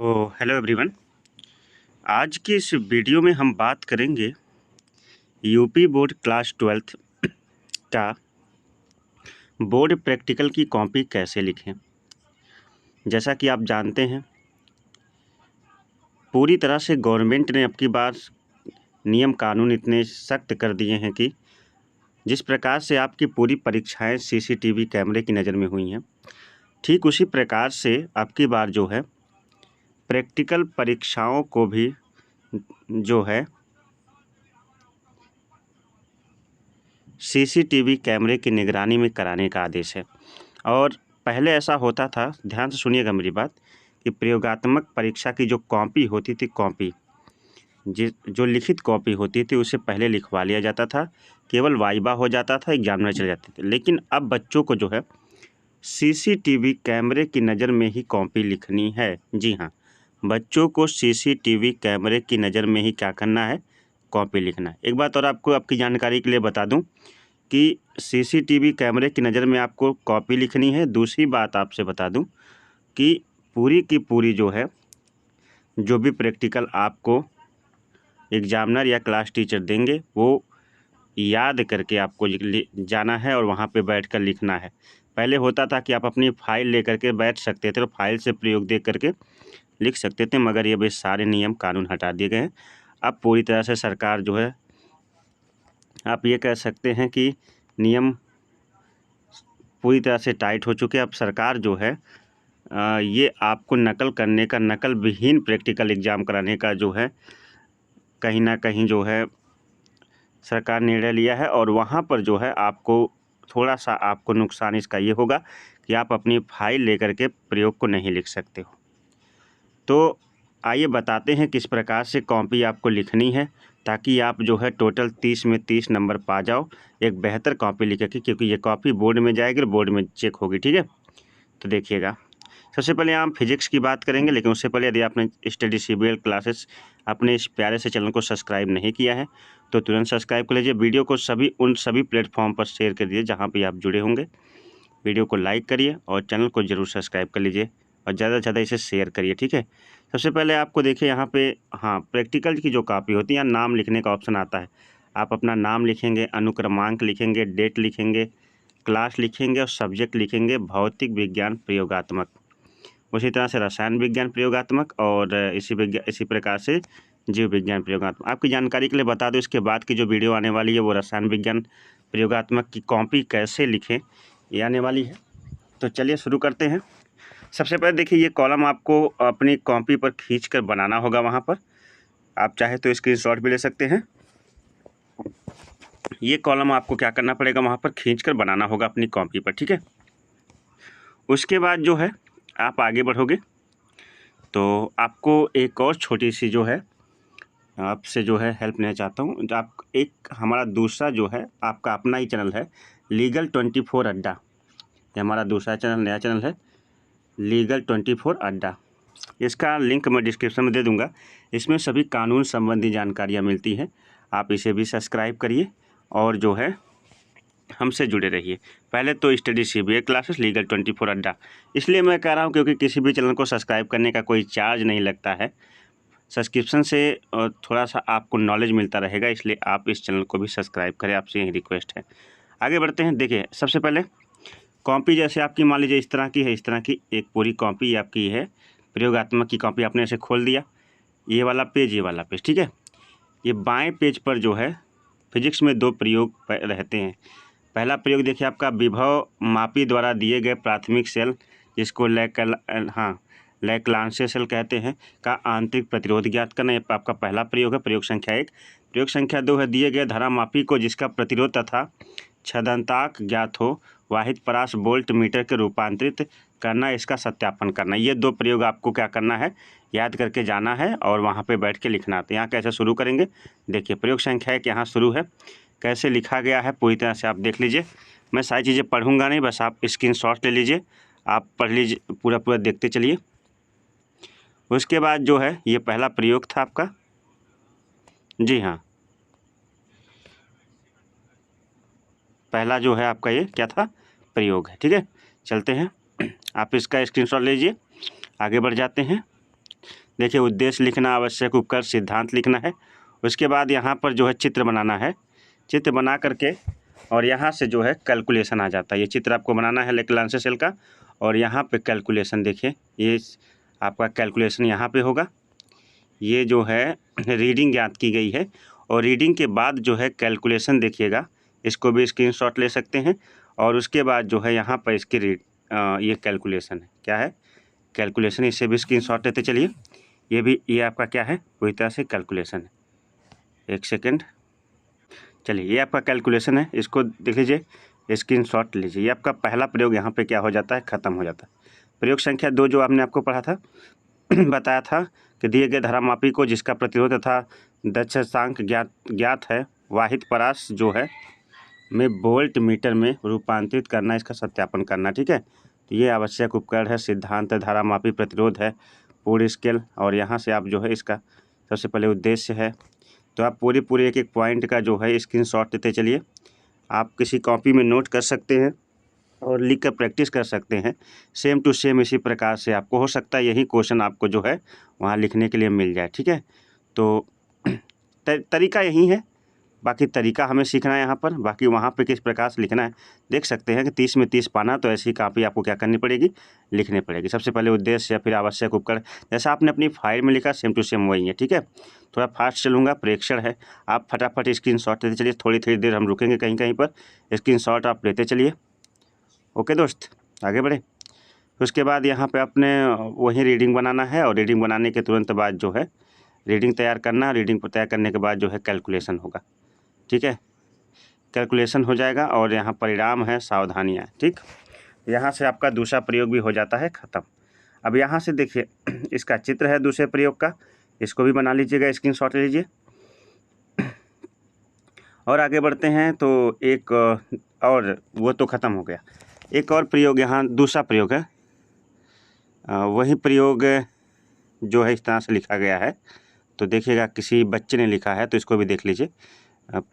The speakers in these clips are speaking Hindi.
तो हेलो एवरीवन। आज की इस वीडियो में हम बात करेंगे यूपी बोर्ड क्लास 12th का बोर्ड प्रैक्टिकल की कॉपी कैसे लिखें। जैसा कि आप जानते हैं, पूरी तरह से गवर्नमेंट ने अब की बार नियम कानून इतने सख्त कर दिए हैं कि जिस प्रकार से आपकी पूरी परीक्षाएं सीसीटीवी कैमरे की नज़र में हुई हैं, ठीक उसी प्रकार से अब की बार जो है प्रैक्टिकल परीक्षाओं को भी जो है सीसीटीवी कैमरे की निगरानी में कराने का आदेश है। और पहले ऐसा होता था, ध्यान से सुनिएगा मेरी बात, कि प्रयोगात्मक परीक्षा की जो कॉपी होती थी, जो लिखित कॉपी होती थी उसे पहले लिखवा लिया जाता था, केवल वाइवा हो जाता था, एग्जामिनर चले जाते थे। लेकिन अब बच्चों को जो है सीसीटीवी कैमरे की नज़र में ही कॉपी लिखनी है। जी हाँ, बच्चों को सीसीटीवी कैमरे की नज़र में ही क्या करना है, कॉपी लिखना है। एक बात और आपको आपकी जानकारी के लिए बता दूं कि सीसीटीवी कैमरे की नज़र में आपको कॉपी लिखनी है। दूसरी बात आपसे बता दूं कि पूरी की पूरी जो है, जो भी प्रैक्टिकल आपको एग्जामिनर या क्लास टीचर देंगे वो याद करके आपको जाना है और वहाँ पे बैठकर लिखना है। पहले होता था कि आप अपनी फ़ाइल लेकर के बैठ सकते थे और फाइल से प्रयोग देख करके लिख सकते थे, मगर ये भी सारे नियम कानून हटा दिए गए हैं। अब पूरी तरह से सरकार जो है, आप ये कह सकते हैं कि नियम पूरी तरह से टाइट हो चुके हैं। अब सरकार जो है ये आपको नकल विहीन प्रैक्टिकल एग्ज़ाम कराने का जो है कहीं ना कहीं जो है सरकार ने निर्णय लिया है। और वहाँ पर जो है आपको थोड़ा सा आपको नुकसान इसका ये होगा कि आप अपनी फाइल लेकर के प्रयोग को नहीं लिख सकते हो। तो आइए बताते हैं किस प्रकार से कॉपी आपको लिखनी है, ताकि आप जो है टोटल 30 में 30 नंबर पा जाओ एक बेहतर कॉपी लिख के, क्योंकि ये कॉपी बोर्ड में जाएगी और बोर्ड में चेक होगी। ठीक है, तो देखिएगा, सबसे पहले हम फिजिक्स की बात करेंगे। लेकिन उससे पहले यदि आपने स्टडी सीबीएल क्लासेस अपने इस प्यारे से चैनल को सब्सक्राइब नहीं किया है तो तुरंत सब्सक्राइब कर लीजिए। वीडियो को उन सभी प्लेटफॉर्म पर शेयर कर दीजिए जहाँ पे आप जुड़े होंगे। वीडियो को लाइक करिए और चैनल को ज़रूर सब्सक्राइब कर लीजिए और ज़्यादा से ज़्यादा इसे शेयर करिए। ठीक है, सबसे पहले आपको देखिए यहाँ पे, हाँ, प्रैक्टिकल की जो कॉपी होती है, यहाँ नाम लिखने का ऑप्शन आता है। आप अपना नाम लिखेंगे, अनुक्रमांक लिखेंगे, डेट लिखेंगे, क्लास लिखेंगे और सब्जेक्ट लिखेंगे भौतिक विज्ञान प्रयोगात्मक। उसी तरह से रसायन विज्ञान प्रयोगात्मक और इसी प्रकार से जीव विज्ञान प्रयोगात्मक। आपकी जानकारी के लिए बता दूं, इसके बाद की जो वीडियो आने वाली है वो रसायन विज्ञान प्रयोगात्मक की कॉपी कैसे लिखें ये आने वाली है। तो चलिए शुरू करते हैं। सबसे पहले देखिए, ये कॉलम आपको अपनी कॉपी पर खींच कर बनाना होगा। वहाँ पर आप चाहे तो स्क्रीनशॉट भी ले सकते हैं। ये कॉलम आपको क्या करना पड़ेगा, वहाँ पर खींच कर बनाना होगा अपनी कॉपी पर। ठीक है, उसके बाद जो है आप आगे बढ़ोगे तो आपको एक और छोटी सी जो है आपसे जो है हेल्प लेना चाहता हूँ। जो आप एक हमारा दूसरा जो है आपका अपना ही चैनल है, लीगल 24 अड्डा। ये हमारा दूसरा चैनल, नया चैनल है, लीगल 24 अड्डा। इसका लिंक मैं डिस्क्रिप्शन में दे दूँगा। इसमें सभी कानून संबंधी जानकारियाँ मिलती हैं। आप इसे भी सब्सक्राइब करिए और जो है हमसे जुड़े रहिए। पहले तो स्टडी सीबीए क्लासेस, लीगल 24 अड्डा, इसलिए मैं कह रहा हूँ क्योंकि किसी भी चैनल को सब्सक्राइब करने का कोई चार्ज नहीं लगता है। सब्सक्रिप्शन से थोड़ा सा आपको नॉलेज मिलता रहेगा, इसलिए आप इस चैनल को भी सब्सक्राइब करें, आपसे यही रिक्वेस्ट है। आगे बढ़ते हैं। देखिए, सबसे पहले कॉपी जैसे आपकी मान लीजिए इस तरह की है, इस तरह की एक पूरी कॉपी आपकी है, प्रयोगात्मक की कॉपी। आपने ऐसे खोल दिया, ये वाला पेज, ये वाला पेज। ठीक है, ये बाएँ पेज पर जो है फिजिक्स में 2 प्रयोग रहते हैं। पहला प्रयोग देखिए आपका, विभव मापी द्वारा दिए गए प्राथमिक सेल, जिसको लैक्लांशियस सेल कहते हैं, का आंतरिक प्रतिरोध ज्ञात करना। ये आपका पहला प्रयोग है, प्रयोग संख्या 1। प्रयोग संख्या 2 है, दिए गए धारामापी को जिसका प्रतिरोध तथा छदंतांक ज्ञात हो वाहिद परास वोल्ट मीटर के रूपांतरित करना, इसका सत्यापन करना। ये 2 प्रयोग आपको क्या करना है, याद करके जाना है और वहाँ पे बैठ के लिखना। तो यहाँ कैसे शुरू करेंगे, देखिए प्रयोग संख्या 1 यहाँ शुरू है, कैसे लिखा गया है पूरी तरह से आप देख लीजिए। मैं सारी चीज़ें पढ़ूंगा नहीं, बस आप स्क्रीनशॉट ले लीजिए, आप पढ़ लीजिए, पूरा देखते चलिए। उसके बाद जो है ये पहला प्रयोग था आपका। जी हाँ, पहला जो है आपका ये क्या था, प्रयोग है। ठीक है, चलते हैं, आप इसका स्क्रीनशॉट लीजिए, आगे बढ़ जाते हैं। देखिए उद्देश्य लिखना, आवश्यक उपकरण, सिद्धांत लिखना है। उसके बाद यहाँ पर जो है चित्र बनाना है। चित्र बना करके और यहाँ से जो है कैलकुलेशन आ जाता है। ये चित्र आपको बनाना है लेक्लांस सेल का, और यहाँ पे कैलकुलेशन देखिए, ये आपका कैलकुलेशन यहाँ पे होगा। ये जो है रीडिंग ज्ञात की गई है, और रीडिंग के बाद जो है कैलकुलेशन देखिएगा, इसको भी स्क्रीनशॉट ले सकते हैं। और उसके बाद जो है यहाँ पर इसकी ये कैलकुलेशन है, क्या है कैलकुलेशन, इससे भी स्क्रीनशॉट लेते चलिए। ये आपका क्या है, पूरी तरह से कैलकुलेशन है। एक सेकंड, चलिए ये आपका कैलकुलेशन है, इसको देख लीजिए, स्क्रीनशॉट लीजिए। ये आपका पहला प्रयोग यहाँ पे क्या हो जाता है, ख़त्म हो जाता है। प्रयोग संख्या 2 जो आपने आपको पढ़ा था बताया था कि दिए गए धारामापी को जिसका प्रतिरोध तथा दक्षतांक ज्ञात है, वाहित परास जो है में वोल्ट मीटर में रूपांतरित करना, इसका सत्यापन करना। ठीक है, तो ये आवश्यक उपकरण है, सिद्धांत है, धारामापी, प्रतिरोध है, पूर्ण स्केल, और यहाँ से आप जो है इसका सबसे पहले उद्देश्य है। तो आप पूरे एक पॉइंट का जो है स्क्रीनशॉट लेते चलिए। आप किसी कॉपी में नोट कर सकते हैं और लिख कर प्रैक्टिस कर सकते हैं। सेम टू सेम इसी प्रकार से आपको हो सकता है यही क्वेश्चन आपको जो है वहाँ लिखने के लिए मिल जाए। ठीक है, तो तरीका यही है, बाकी तरीका हमें सीखना है यहाँ पर। बाकी वहाँ पे किस प्रकार से लिखना है देख सकते हैं कि 30 में 30 पाना, तो ऐसी कॉपी आपको क्या करनी पड़ेगी, लिखनी पड़ेगी। सबसे पहले उद्देश्य या फिर आवश्यक उपकरण, जैसा आपने अपनी फाइल में लिखा सेम टू सेम वही है। ठीक है, थोड़ा फास्ट चलूँगा, प्रेक्षण है, आप फटाफट स्क्रीनशॉट लेते चलिए। थोड़ी देर हम रुकेंगे कहीं कहीं पर, स्क्रीनशॉट आप लेते चलिए। ओके दोस्त, आगे बढ़े। उसके बाद यहाँ पे अपने वही रीडिंग बनाना है, और रीडिंग बनाने के तुरंत बाद जो है रीडिंग तैयार करना, रीडिंग को तैयार करने के बाद जो है कैलकुलेशन होगा। ठीक है, कैलकुलेशन हो जाएगा, और यहाँ परिणाम है, सावधानियाँ। ठीक, यहाँ से आपका दूसरा प्रयोग भी हो जाता है ख़त्म। अब यहाँ से देखिए इसका चित्र है दूसरे प्रयोग का, इसको भी बना लीजिएगा, स्क्रीनशॉट लीजिए। और आगे बढ़ते हैं, तो एक और वो तो ख़त्म हो गया। एक और प्रयोग यहाँ दूसरा प्रयोग है, वही प्रयोग जो है इस तरह से लिखा गया है। तो देखिएगा किसी बच्चे ने लिखा है, तो इसको भी देख लीजिए।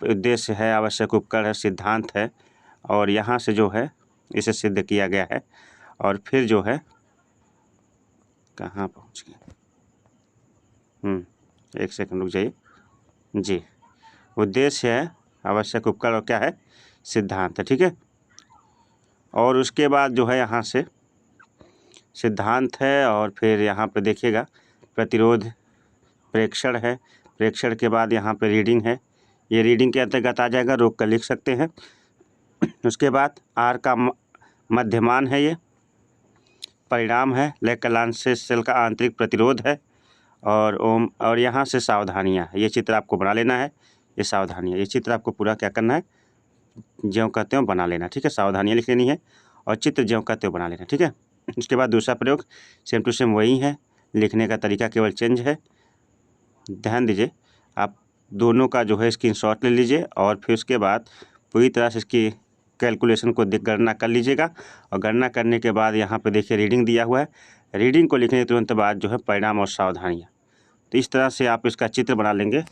उद्देश्य है, आवश्यक उपकरण है, सिद्धांत है, और यहाँ से जो है इसे सिद्ध किया गया है। और फिर जो है कहाँ पहुँच गए, एक सेकंड रुक जाइए जी। उद्देश्य है, आवश्यक उपकरण, और क्या है, सिद्धांत है। ठीक है, और उसके बाद जो है यहाँ से सिद्धांत है, और फिर यहाँ पे देखिएगा प्रतिरोध, प्रेक्षण है, प्रेक्षण के बाद यहाँ पे रीडिंग है, ये रीडिंग के अंतर्गत आ जाएगा, रोक कर लिख सकते हैं। उसके बाद आर का मध्यमान है, ये परिणाम है, लेक्लांस सेल का आंतरिक प्रतिरोध है, और यहाँ से सावधानियाँ, ये चित्र आपको बना लेना है। ये सावधानियाँ, ये चित्र आपको पूरा क्या करना है, ज्यों कहते हो बना लेना। ठीक है, सावधानियाँ लिख लेनी है, और चित्र ज्यों कहते हो बना लेना। ठीक है, उसके बाद दूसरा प्रयोग सेम टू सेम वही है, लिखने का तरीका केवल चेंज है। ध्यान दीजिए, आप दोनों का जो है स्क्रीनशॉट ले लीजिए, और फिर उसके बाद पूरी तरह से इसकी कैलकुलेशन को गणना कर लीजिएगा। और गणना करने के बाद यहाँ पे देखिए रीडिंग दिया हुआ है, रीडिंग को लिखने के तुरंत बाद जो है परिणाम और सावधानियाँ। तो इस तरह से आप इसका चित्र बना लेंगे,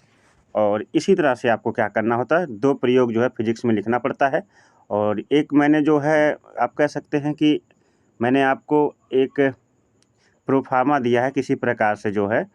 और इसी तरह से आपको क्या करना होता है, 2 प्रयोग जो है फिजिक्स में लिखना पड़ता है। और एक मैंने जो है आप कह सकते हैं कि मैंने आपको एक प्रोफार्मा दिया है, किसी प्रकार से जो है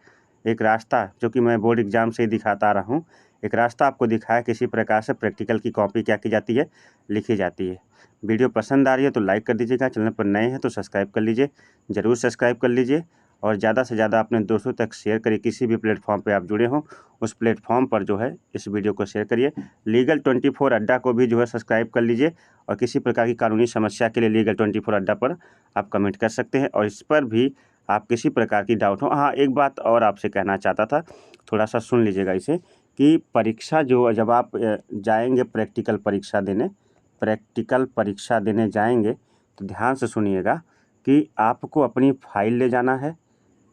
एक रास्ता, जो कि मैं बोर्ड एग्जाम से ही दिखाता आ रहा हूँ, एक रास्ता आपको दिखाया किसी प्रकार से प्रैक्टिकल की कॉपी क्या की जाती है, लिखी जाती है। वीडियो पसंद आ रही है तो लाइक कर दीजिएगा, चैनल पर नए हैं तो सब्सक्राइब कर लीजिए, ज़रूर सब्सक्राइब कर लीजिए, और ज़्यादा से ज़्यादा अपने दोस्तों तक शेयर करिए। किसी भी प्लेटफॉर्म पे आप जुड़े हों, उस प्लेटफॉर्म पर जो है इस वीडियो को शेयर करिए। लीगल 24 अड्डा को भी जो है सब्सक्राइब कर लीजिए, और किसी प्रकार की कानूनी समस्या के लिए लीगल 24 अड्डा पर आप कमेंट कर सकते हैं, और इस पर भी आप किसी प्रकार की डाउट हो। हाँ, एक बात और आपसे कहना चाहता था, थोड़ा सा सुन लीजिएगा इसे, कि परीक्षा जो जब आप जाएंगे प्रैक्टिकल परीक्षा देने जाएंगे, तो ध्यान से सुनिएगा कि आपको अपनी फाइल ले जाना है,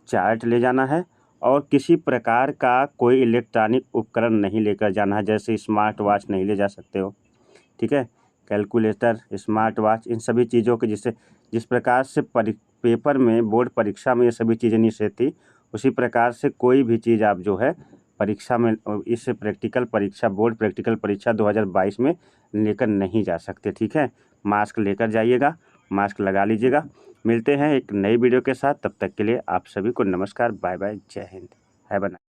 चार्ट ले जाना है, और किसी प्रकार का कोई इलेक्ट्रॉनिक उपकरण नहीं लेकर जाना है, जैसे स्मार्ट वॉच नहीं ले जा सकते हो। ठीक है, कैलकुलेटर, स्मार्ट वॉच, इन सभी चीज़ों के जिस प्रकार से पेपर में बोर्ड परीक्षा में ये सभी चीज़ें निषेध थी, उसी प्रकार से कोई भी चीज़ आप जो है परीक्षा में इस प्रैक्टिकल परीक्षा बोर्ड प्रैक्टिकल परीक्षा 2022 में लेकर नहीं जा सकते। ठीक है, मास्क लेकर जाइएगा, मास्क लगा लीजिएगा। मिलते हैं एक नई वीडियो के साथ, तब तक के लिए आप सभी को नमस्कार, बाय बाय, जय हिंद, हैव अ नाइस।